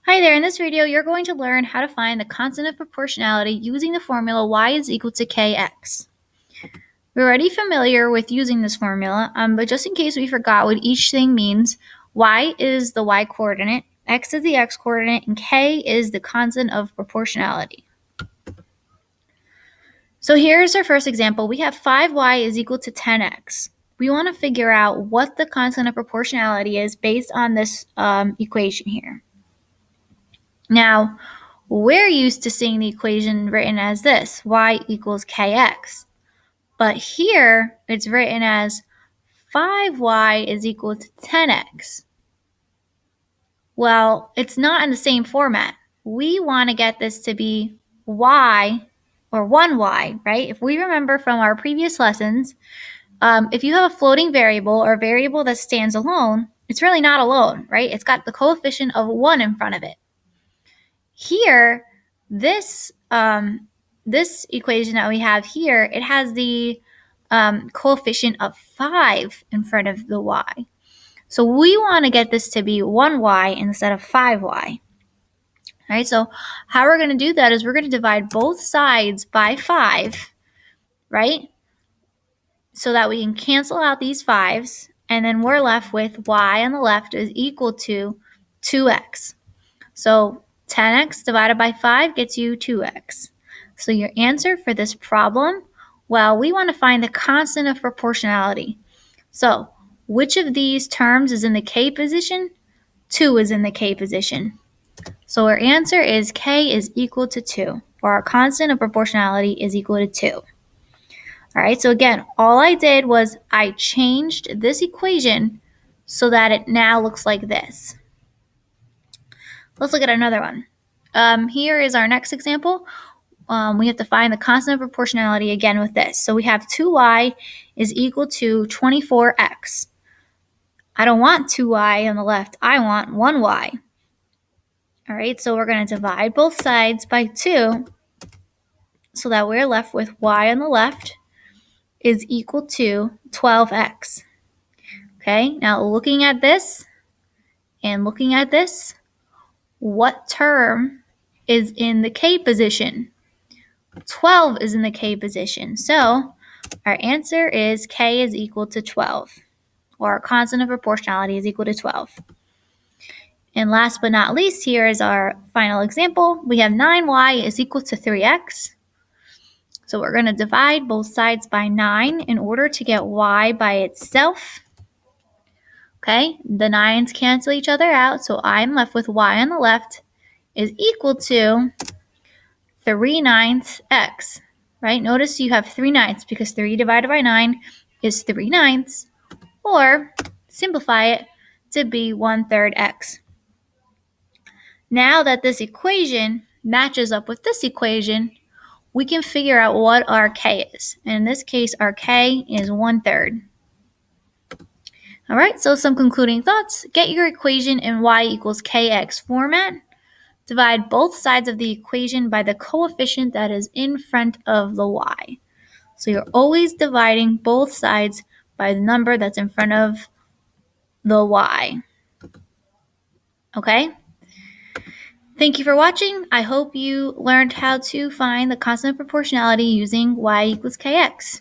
Hi there, in this video you're going to learn how to find the constant of proportionality using the formula y is equal to kx. We're already familiar with using this formula, but just in case we forgot what each thing means, y is the y coordinate, x is the x coordinate, and k is the constant of proportionality. So here's our first example. We have 5y is equal to 10x. We want to figure out what the constant of proportionality is based on this equation here. Now, we're used to seeing the equation written as this, y equals kx. But here, it's written as 5y is equal to 10x. Well, it's not in the same format. We want to get this to be y, or 1y, right? If we remember from our previous lessons, if you have a floating variable or a variable that stands alone, it's really not alone, right? It's got the coefficient of 1 in front of it. Here, this equation that we have here, it has the coefficient of 5 in front of the y. So we want to get this to be 1y instead of 5y. All right, so how we're going to do that is we're going to divide both sides by 5, right? So that we can cancel out these 5s, and then we're left with y on the left is equal to 2x. So 10x divided by 5 gets you 2x. So your answer for this problem, well, we want to find the constant of proportionality. So which of these terms is in the k position? 2 is in the k position. So our answer is k is equal to 2, or our constant of proportionality is equal to 2. All right, so again, all I did was I changed this equation so that it now looks like this. Let's look at another one. Here is our next example. We have to find the constant of proportionality again with this. So we have 2y is equal to 24x. I don't want 2y on the left. I want 1y. All right, so we're going to divide both sides by 2 so that we're left with y on the left is equal to 12x. Okay, now looking at this and looking at this, what term is in the k position? 12 is in the k position. So our answer is k is equal to 12, or our constant of proportionality is equal to 12. And last but not least, here is our final example. We have 9y is equal to 3x. So we're going to divide both sides by 9 in order to get y by itself. Okay, the 9's cancel each other out, so I'm left with y on the left is equal to 3/9 x, right? Notice you have 3/9 because 3 divided by 9 is 3/9, or simplify it to be 1/3 x. Now that this equation matches up with this equation, we can figure out what our k is. And in this case, our k is 1/3. All right, so some concluding thoughts. Get your equation in y equals kx format. Divide both sides of the equation by the coefficient that is in front of the y. So you're always dividing both sides by the number that's in front of the y. Okay? Thank you for watching. I hope you learned how to find the constant of proportionality using y equals kx.